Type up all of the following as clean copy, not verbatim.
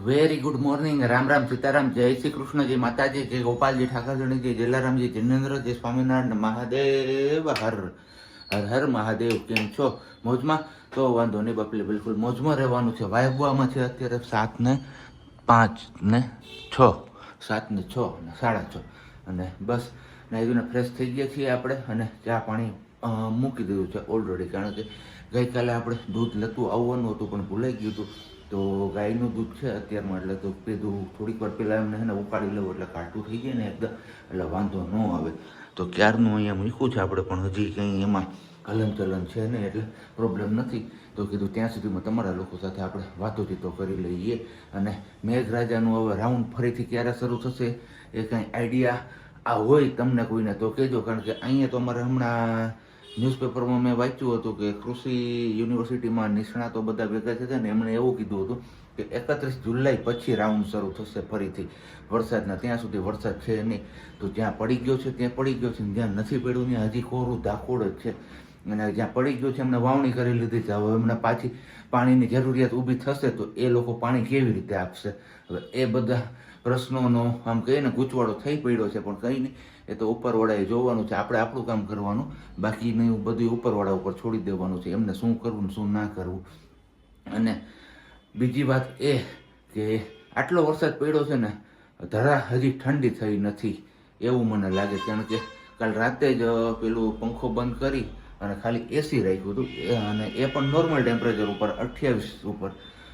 Very good morning. Ram Ram, Sitaram, જય શ્રી કૃષ્ણ, જય માતાજી, જય ગોપાલજી ઠાકરજણી, જય જલારામજી, જિનેન્દ્ર, જય સ્વામિનારાયણ મહાદેવ. હર હર હર મહાદેવ. કેમ છો? મોજમાં? તો વાંધો નહીં બાપલે, બિલકુલ મોજમાં રહેવાનું છે. વાયગવામાં છે અત્યારે 7:05:06, 7:06, 6:30. અને બસ નાહીને ફ્રેશ થઈ ગયા છીએ આપણે, અને ચા પાણી મૂકી દીધું છે ઓલરેડી. કારણ કે ગઈકાલે આપણે દૂધ લેતું આવવાનું હતું પણ ભૂલાઈ ગયું હતું. તો ગાયનું દૂધ છે અત્યારમાં, એટલે તો કીધું થોડીક વાર પહેલાં એમને એને ઉકાળી લેવું એટલે ઘાટું થઈ જાય ને એકદમ, એટલે વાંધો ન આવે. તો ક્યારનું અહીંયા મૂક્યું છે આપણે, પણ હજી કંઈ એમાં હલનચલન છે નહીં, એટલે પ્રોબ્લેમ નથી. તો કીધું ત્યાં સુધીમાં તમારા લોકો સાથે આપણે વાતોચીતો કરી લઈએ. અને મેઘરાજાનું હવે રાઉન્ડ ફરીથી ક્યારે શરૂ થશે એ કાંઈ આઈડિયા આ હોય તમને કોઈને તો કહેજો. કારણ કે અહીંયા તો અમારે હમણાં ન્યૂઝપેપરમાં મેં વાંચ્યું હતું કે કૃષિ યુનિવર્સિટીમાં નિષ્ણાતો બધા ભેગા થયા ને એમણે એવું કીધું હતું કે 31 જુલાઈ પછી રાઉન્ડ શરૂ થશે ફરીથી વરસાદના. ત્યાં સુધી વરસાદ છે નહીં. તો જ્યાં પડી ગયો છે ત્યાં પડી ગયો છે, જ્યાં નથી પડ્યું ત્યાં હજી કોરું ધાકોડ જ છે. અને જ્યાં પડી ગયો છે એમને વાવણી કરી લીધી છે. હવે એમને પાછી પાણીની જરૂરિયાત ઊભી થશે તો એ લોકો પાણી કેવી રીતે આપશે? હવે એ બધા પ્રશ્નોનો આમ કહીએ ને ગૂંચવાડો થઈ પડ્યો છે, પણ કંઈ નહીં, એ તો ઉપરવાળાએ જોવાનું છે. આપણે આપણું કામ કરવાનું, બાકીનું બધું ઉપરવાળા ઉપર છોડી દેવાનું છે, એમને શું કરવું ને શું ના કરવું. અને બીજી વાત એ કે આટલો વરસાદ પડ્યો છે ને, ધરા હજી ઠંડી થઈ નથી એવું મને લાગે. કારણ કે કાલ રાતે જ પેલું પંખો બંધ કરી અને ખાલી એસી રાખ્યું હતું, અને એ પણ નોર્મલ ટેમ્પરેચર ઉપર 28 ઉપર,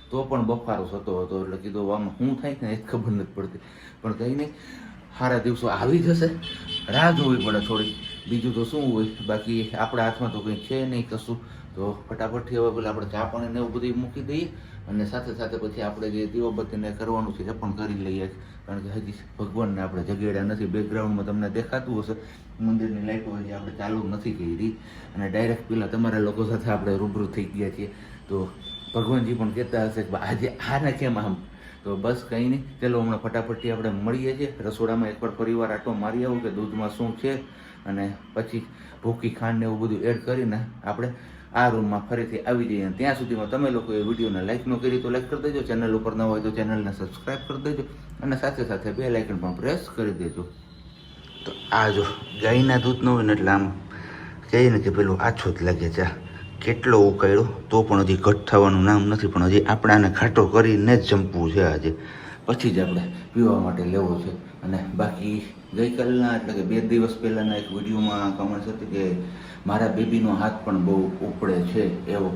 તો પણ બફારો થતો હતો. એટલે કીધું આમાં શું થાય ને એ ખબર નથી પડતી. પણ કંઈ નહીં, સારા દિવસો આવી જશે, રાહ જોવી પડે થોડી, બીજું તો શું હોય. બાકી આપણા હાથમાં તો કંઈ છે નહીં કશું. તો ફટાફટથી હવે પેલા આપણે ચા પાણીને એવું બધું મૂકી દઈએ, અને સાથે સાથે પછી આપણે જે દીવાબત્તીને કરવાનું છે એ પણ કરી લઈએ. કારણ કે હજી ભગવાનને આપણે જગાડ્યા નથી. બેકગ્રાઉન્ડમાં તમને દેખાતું હશે મંદિરની લાઈટો હજી આપણે ચાલુ નથી કરી, અને ડાયરેક્ટ પેલા તમારા લોકો સાથે આપણે રૂબરૂ થઈ ગયા છીએ. તો ભગવાનજી પણ કહેતા હશે કે આજે આને કેમ આમ. તો બસ કંઈ નહીં, ચાલો હમણાં ફટાફટથી આપણે મળીએ છીએ રસોડામાં. એકવાર પરિવાર આટો મારી આવું કે દૂધમાં શું છે, અને પછી ભૂકી ખાંડ ને એવું બધું એડ કરીને આપણે આ રૂમમાં ફરીથી આવી જઈએ. ત્યાં સુધીમાં તમે લોકો એ વિડીયોને લાઈક ન કરી તો લાઈક કરી દેજો, ચેનલ ઉપર ન હોય તો ચેનલને સબસ્ક્રાઈબ કરી દેજો, અને સાથે સાથે બેલ આઇકન પણ પ્રેસ કરી દેજો. તો આ જો ગાયના દૂધ ન હોય ને એટલે આમ કહીએ ને કે પેલું આછો જ લાગે છે. કેટલો ઉકાળ્યો તો પણ હજી ઘટ થવાનું નામ નથી. પણ હજી આપણે આને ખાટો કરીને જ જંપવું છે આજે, પછી જ આપણે પીવા માટે લેવો છે. અને બાકી ગઈકાલના એટલે કે 2 દિવસ પહેલાંના એક વિડીયોમાં કમેન્ટ્સ હતી કે મારા બેબીનો હાથ પણ બહુ ઉપડે છે એવો.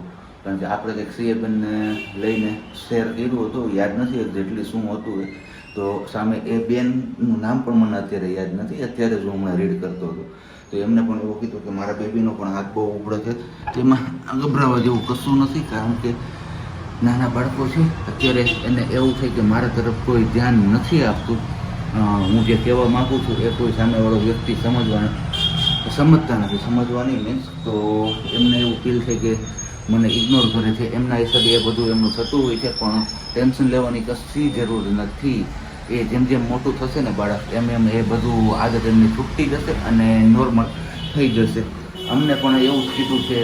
કારણ કે આપણે કંઈક સીએબેનને લઈને શેર કર્યું હતું, યાદ નથી એક્ઝેક્ટલી શું હતું એ. તો સામે એ બેનનું નામ પણ મને અત્યારે યાદ નથી, અત્યારે જ હું હમણાં રીડ કરતો હતો. તો એમને પણ એવું કીધું કે મારા બેબીનો પણ હાથ બહુ ઉપડે છે. તેમાં ગભરાવા જેવું કશું નથી, કારણ કે નાના બાળકો છે અત્યારે, એને એવું થાય કે મારા તરફ કોઈ ધ્યાન નથી આપતું. હું જે કહેવા માગું છું એ કોઈ સામેવાળો વ્યક્તિ સમજતા નથી. સમજવાની મીન્સ તો એમને એવું ફીલ થાય કે મને ઇગ્નોર કરે છે. એમના હિસાબે એ બધું એમનું થતું હોય છે, પણ ટેન્શન લેવાની કશી જરૂર નથી. એ જેમ જેમ મોટું થશે ને બાળક, એમ એમ એ બધું આદત એમની છૂટતી જશે અને નોર્મલ થઈ જશે. અમને પણ એવું જ કીધું છે,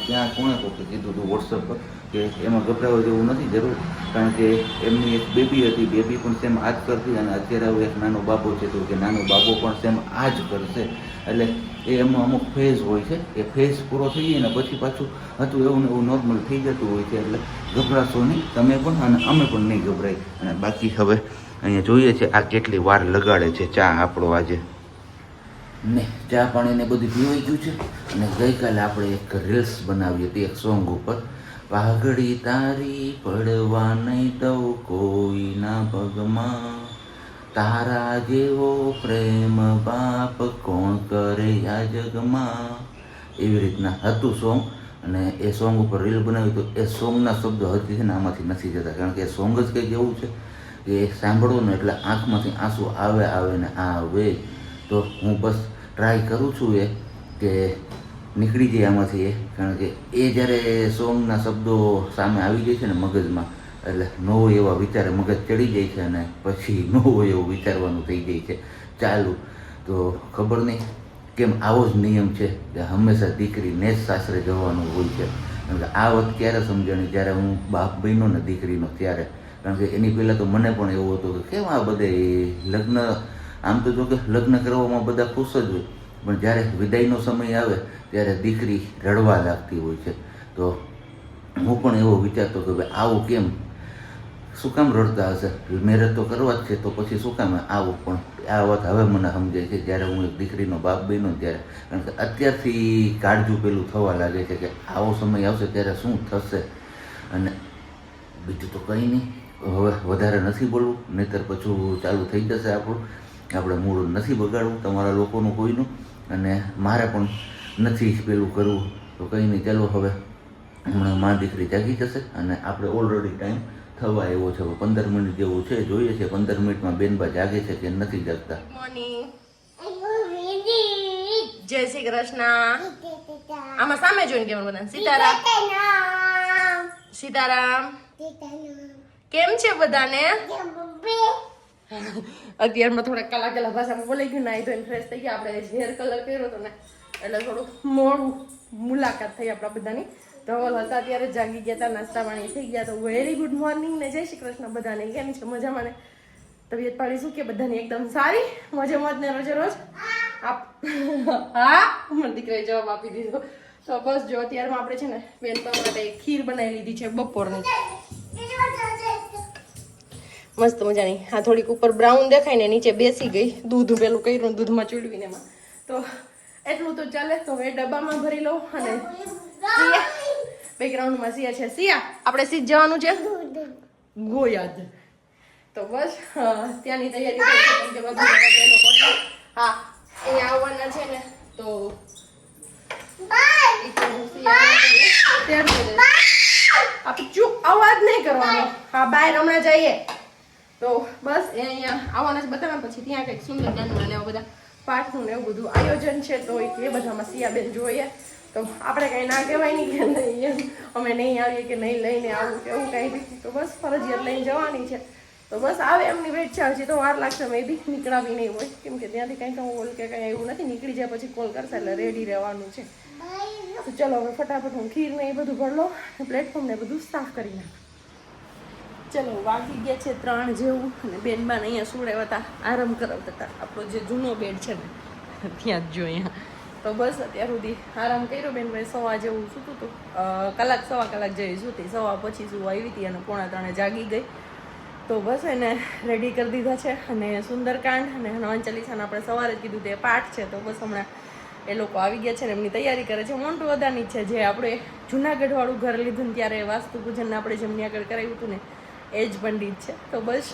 ત્યાં કોણે કીધું હતું વોટ્સઅપ પર, કે એમાં ગભરાવા જેવું નથી જરૂર. કારણ કે એમની એક બેબી હતી, બેબી પણ સેમ આ જ કરતી, અને અત્યારે હવે એક નાનો બાબો છે તો કે નાનો બાબો પણ સેમ આ જ કરશે. એટલે એ એમનો અમુક ફેઝ હોય છે, એ ફેઝ પૂરો થઈ જાય ને પછી પાછું હતું એવું ને એવું નોર્મલ થઈ જતું હોય છે. એટલે ગભરાશો નહીં તમે પણ, અને અમે પણ નહીં ગભરાય. અને બાકી હવે અહીંયા જોઈએ છે આ કેટલી વાર લગાડે છે ચા આપણો આજે. ને ચા પાણીને બધું પીવાઈ ગયું છે. અને ગઈકાલે આપણે એક રીલ્સ બનાવી હતી એક સોંગ ઉપર, પાઘડી તારી પડવા નહીં દઉં કોઈના પગમાં, તારા જેવો પ્રેમ બાપ કોણ કરે આ જગમાં. એવી રીતના હતું સોંગ. અને એ સોંગ ઉપર રીલ બનાવી તો એ સોંગના શબ્દો હજી છે ને આમાંથી નથી જતા. કારણ કે એ સોંગ જ કંઈક એવું છે કે સાંભળો ને એટલે આંખમાંથી આંસુ આવે ને આવે. તો હું બસ ટ્રાય કરું છું એ કે નીકળી જાય આમાંથી એ. કારણ કે એ જ્યારે સોંગના શબ્દો સામે આવી જાય છે ને મગજમાં, એટલે ન હોય એવા વિચારે મગજ ચડી જાય છે, અને પછી ન હોય એવું વિચારવાનું થઈ જાય છે ચાલુ. તો ખબર નહીં કેમ આવો જ નિયમ છે કે હંમેશા દીકરીને જ સાસરે જવાનું હોય છે. કારણ કે આ વાત ક્યારે સમજણી, જ્યારે હું બાપ બન્યો ને દીકરીનો ત્યારે. કારણ કે એની પહેલાં તો મને પણ એવું હતું કે કેમ આ બધે લગ્ન, આમ તો જો કે લગ્ન કરવામાં બધા ખુશ જ હોય, પણ જ્યારે વિદાયનો સમય આવે ત્યારે દીકરી રડવા લાગતી હોય છે. તો હું પણ એવો વિચારતો કે ભાઈ આવું કેમ, શું કામ રડતા હશે, મેરેજ તો કરવા જ છે તો પછી શું કામ આવું. પણ આ વાત હવે મને સમજાય છે જ્યારે હું એક દીકરીનો બાપ બન્યો ત્યારે, કારણ કે અત્યારથી કાળજું પેલું થવા લાગે છે કે આવો સમય આવશે ત્યારે શું થશે. અને બીજું તો કંઈ નહીં, હવે વધારે નથી બોલવું, નહીંતર પછી ચાલુ થઈ જશે આપણે મૂડ નથી બગાડવું તમારા લોકોનું કોઈનું, અને મારે પણ નથી પેલું કરવું. તો કંઈ નહીં, ચાલો હવે હમણાં મા દીકરી જાગી જશે અને આપણે ઓલરેડી ટાઈમ થવા એવો છે, 15 મિનિટ જેવું છે, જોઈએ છે 15 મિનિટમાં બેનબા જાગે છે કે નથી જાગતા. મોર્નિંગ, જય શ્રી કૃષ્ણ. આમાં સામે જોઈને કેમ બધા સીતારામ સીતારામ. કેમ છે બધાને? અત્યારમાં થોડા કલા ભાષામાં બોલાઈ ગયું, નાઈ ધોઈને ફ્રેશ થઈ ગયા. આપણે હેર કલર કર્યો હતો ને એટલે થોડું મોડું મુલાકાત થઈ આપણા બધાની. ધવલ હતા ત્યારે જાગી ગયા હતા, નાસ્તા પાણી થઈ ગયા. તો વેરી ગુડ મોર્નિંગ ને જય શ્રી કૃષ્ણ બધાને. કેમ છે? મજામાં ને? તબિયત પાણી શું કે બધાની? એકદમ સારી, મજે મોજ ને રોજે રોજ હા, મને દીકરાએ જવાબ આપી દીધો. તો બસ જો અત્યારમાં આપણે છે ને બેનપા માટે ખીર બનાવી લીધી છે બપોરની, મસ્ત મજાની. હા, થોડીક ઉપર બ્રાઉન દેખાય ને નીચે બેસી ગઈ, દૂધ પેલું કર્યું દૂધમાં ચૂડવીને એમાં. તો એટલું તો ચાલે. તો હવે ડબ્બામાં ભરી લઉં. અને બેકગ્રાઉન્ડમાં સિયા છે. સિયા, આપણે સીધ જવાનું છે ગોયાદ. તો બસ ત્યાંની તૈયારી થઈ છે, કેમ કે બધું એ લોકો હા અહીંયા આવવાના છે ને. તો અવાજ નહીં કરવાનો. હા, બહાર હમણાં જઈએ. તો બસ એ અહીંયા આવવાના જ બતાવ્યા. પછી ત્યાં કંઈક સુંદર ગાનમાં એવા બધા પાઠનું ને એવું બધું આયોજન છે. તો એ બધામાં સિયાબેન જોઈએ. તો આપણે કંઈ ના કહેવાય નહીં કે નહીં અમે નહીં આવીએ કે નહીં લઈને આવું કે એવું કંઈ બી. તો બસ ફરજિયાત લઈને જવાની છે. તો બસ આવે એમની વેટ છે. હજી તો વાર લાગશે, મે બી નીકળાવી નહીં હોય, કેમ કે ત્યાંથી કંઈ કોલ કે કંઈ એવું નથી. નીકળી જાય પછી કોલ કરશે એટલે રેડી રહેવાનું છે. તો ચલો હવે ફટાફટ હું ખીર ને એ બધું ભર લો, પ્લેટફોર્મ ને બધું સાફ કરી નાખ. ચલો વાગી ગયા છે 3 જેવું. અને બેનબાને અહીંયા સુડાવ્યા હતા, આરામ કરાવતા હતા. આપણો જે જૂનો બેડ છે ને ત્યાં જ જો અહીંયા. તો બસ અત્યાર સુધી આરામ કર્યો. બેનભાઈ 1:15 જેવું સૂતું હતું, કલાક 1.25 કલાક જેવી સૂતી. 2:15 પછી શું આવી હતી અને 2:45 જાગી ગઈ. તો બસ એને રેડી કરી દીધા છે. અને સુંદરકાંડ અને હનુમાન ચાલીસાને આપણે સવારે જ કીધું તે પાઠ છે. તો બસ હમણાં એ લોકો આવી ગયા છે ને એમની તૈયારી કરે છે. મોન્ટુ અદાની છે, જે આપણે જુનાગઢવાળું ઘર લીધું ને ત્યારે વાસ્તુ પૂજન આપણે જેમની આગળ કરાવ્યું હતું ને એ જ પંડિત છે. તો બસ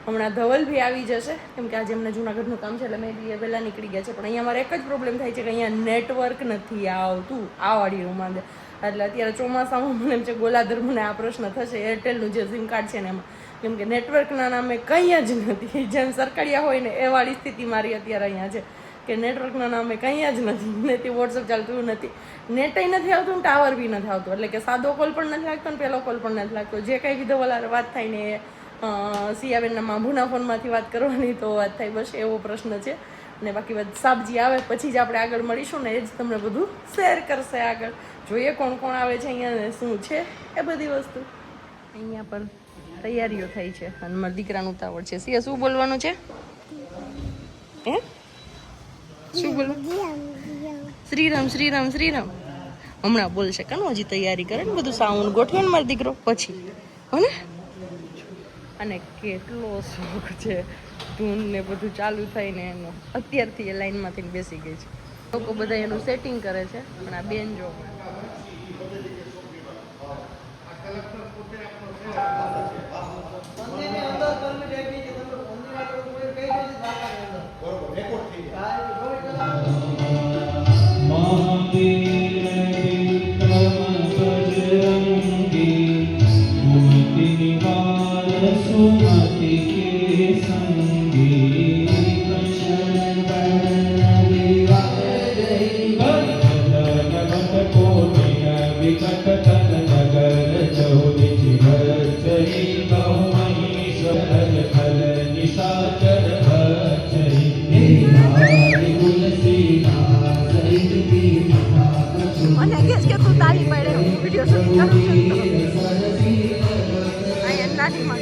હમણાં ધવલ બી આવી જશે, કેમ કે આજે એમને જુનાગઢનું કામ છે એટલે મેં બી વહેલા નીકળી ગયા છે. પણ અહીંયા મારે એક જ પ્રોબ્લેમ થાય છે કે અહીંયા નેટવર્ક નથી આવતું આ વાળી રૂમમાં. એટલે અત્યારે ચોમાસામાં મને એમ છે ગોલાધર મને આ પ્રશ્ન થશે એરટેલનું જે સિમ કાર્ડ છે ને એમાં, કેમ કે નેટવર્કના નામે કંઈ જ નથી. જેમ સરકારિયા હોય ને એ વાળી સ્થિતિ મારી અત્યારે અહીંયા છે કે નેટવર્કના નામે કંઈ જ નથી. વોટ્સઅપ ચાલતું નથી, નેટય નથી આવતું, ટાવર બી નથી આવતું. એટલે કે સાદો કોલ પણ નથી લાગતો ને પેલો કોલ પણ નથી લાગતો. જે કંઈ વિધો વલારે વાત થાય ને સિયાબેનના માભુના ફોનમાંથી વાત કરવાની તો વાત થાય. બસ એવો પ્રશ્ન છે. અને બાકી બધું સાબજી આવે પછી જ આપણે આગળ મળીશું ને એ જ તમને બધું શેર કરશે આગળ. જોઈએ કોણ કોણ આવે છે અહીંયા ને શું છે એ બધી વસ્તુ. અહીંયા પણ તૈયારીઓ થઈ છે અને મારા દીકરાનું ઉતાવળ છે. સિયા શું બોલવાનું છે? હે શું બોલું? શ્રીરામ શ્રીરામ શ્રીરામ હમણાં બોલશે. કાનું હજી તૈયારી કરે ને બધું સાઉન્ડ ગોઠવે ને મારો દીકરો પછી હો ને. અને કેટલો શોખ છે ધૂન ને બધું ચાલુ થઈને એનો. અત્યારથી એ લાઈનમાંથી બેસી ગઈ છે. લોકો બધા એનું સેટિંગ કરે છે. પણ આ બેન જો મને કહેશ કે તું તારી પડે વિડીયો શૂટ કરું છું અહીંયા નાની માં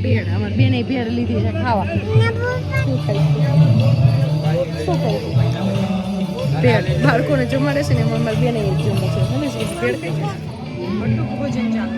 ભેળ અમારે બેને ભેળ લીધી છે ખાવા શું ખાઈશું ભેળ બાળકોને જમાડે છે ને એમાં અમારે બેને જમે છે મને શું ભેળ ખાઈ છે બટુક ભોજન ચાલે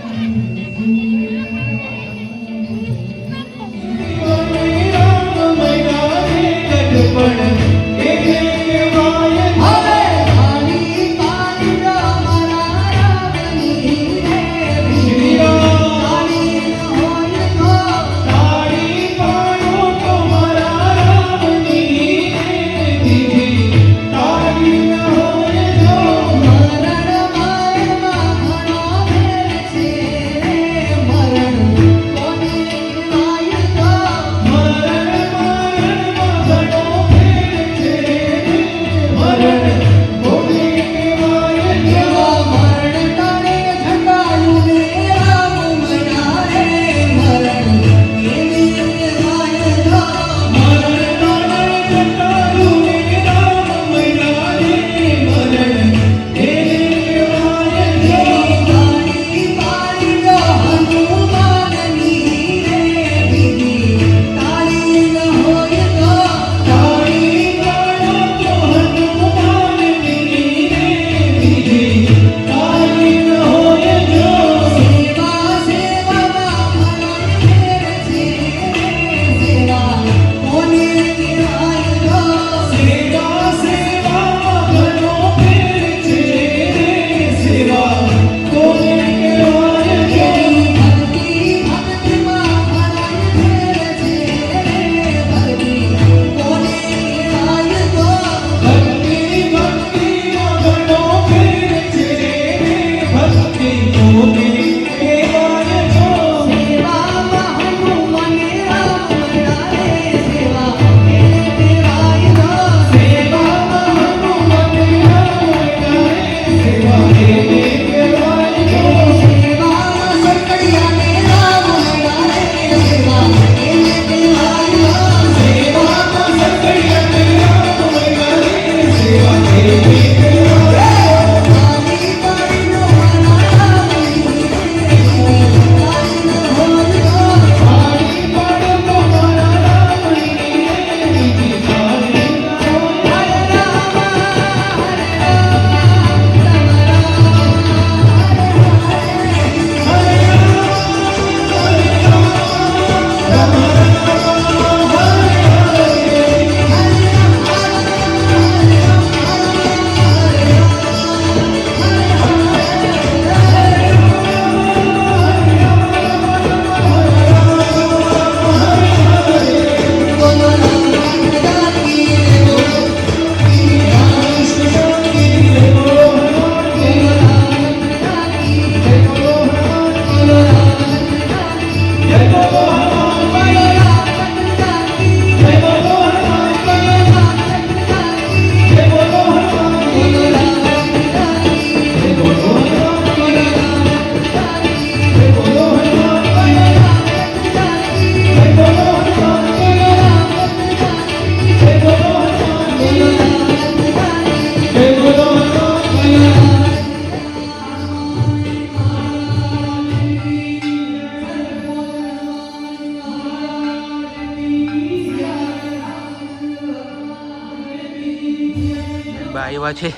આવ્યા છે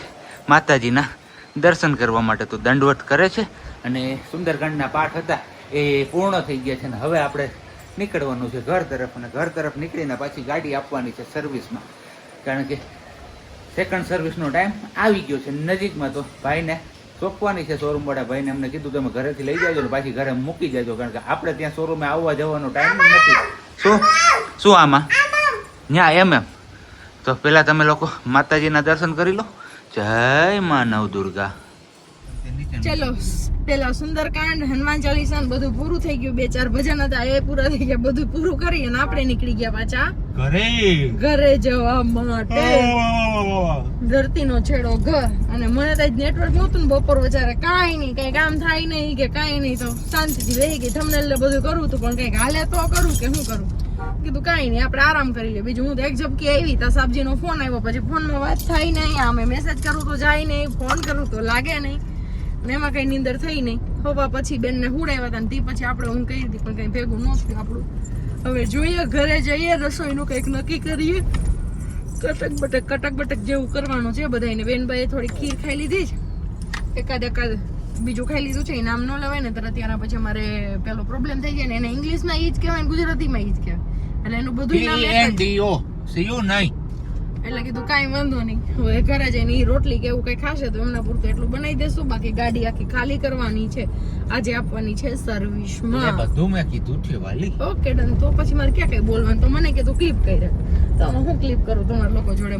માતાજીના દર્શન કરવા માટે, તો દંડવત કરે છે અને સુંદરકાંડના પાઠ હતા એ પૂર્ણ થઈ ગયા છે ને હવે આપણે નીકળવાનું છે ઘર તરફ, અને ઘર તરફ નીકળીને પાછી ગાડી આપવાની છે સર્વિસમાં, કારણ કે સેકન્ડ સર્વિસનો ટાઈમ આવી ગયો છે નજીકમાં. તો ભાઈને સોંપવાની છે શોરૂમ વાળા ભાઈને, અમને કીધું તમે ઘરેથી લઈ જાજો ને પાછી ઘરે મૂકી જાજો, કારણ કે આપણે ત્યાં શોરૂમે આવવા જવાનો ટાઈમ નથી. શું આમાં ન્યા એમ તો પેલા તમે લોકો માતાજીના દર્શન કરી લો. જય માં નવદુર્ગા. ચલો પેલા સુંદરકાંડ, હનુમાન ચાલીસા બધું પૂરું થઈ ગયું. 2-4 ભજન હતા એ પૂરા થઈ ગયા. બધું પૂરું કરી અને આપણે નીકળી ગયા પાછા ઘરે જવા માટે. ધરતીનો છેડો ઘર. અને મને તો નેટવર્ક નહોતું ને બપોર વચારે કાંઈ નહીં, કઈ કામ થાય નહીં કે કાંઈ નહીં, તો શાંતિથી રહી ગઈ. થંબનેલ બધું કરવું હતું પણ કઈક હાલે તો કરું કે શું કરું. કીધું કાંઈ નહીં, આપણે આરામ કરી લઈએ. બીજું હું તો એક ઝબકી આવી તો સાબજીનો ફોન આવ્યો. પછી ફોનમાં વાત થાય નહીં, આમે મેસેજ કરું તો જાય નહીં, ફોન કરું તો લાગે નહીં, ને એમાં કઈ નીંદર થઈ નહીં. હોવા પછી બેનને હુડાવ્યા હતા ને તે પછી આપણે હું કહી હતી પણ કઈ ભેગું ન થયું આપણું. હવે જોઈએ ઘરે જઈએ, રસોઈનું કંઈક નક્કી કરીએ. કટક બટક જેવું કરવાનું છે બધાને. બેનભાઈએ થોડી ખીર ખાઈ લીધી છે, એકાદ બીજું ખાઈ લીધું છે. નામ ન લેવાય ને તરત ત્યારના પછી અમારે પેલો પ્રોબ્લેમ થઈ જાય ને. એને ઇંગ્લિશમાં ઈ જ કહેવાય ને ગુજરાતીમાં ઈ જ કહેવાય, એટલે એનું બધું નામ એક જ. એટલે કીધું કાંઈ વાંધો નહીં, હવે ઘરે જઈને ઈ રોટલી કે એવું કઈ ખાશે તો એમના પૂરતું એટલું બનાવી દેશું. બાકી ગાડી આખી ખાલી કરવાની છે, આજે આપવાની છે સર્વિસમાં. બધું મેં કીધું છે વાલી. Okay done. તો પછી મારે ક્યાં કઈ બોલવાનું, તો મને કીધું ક્લિપ કરી. તો હું ક્લિપ કરું તમારા લોકો જોડે.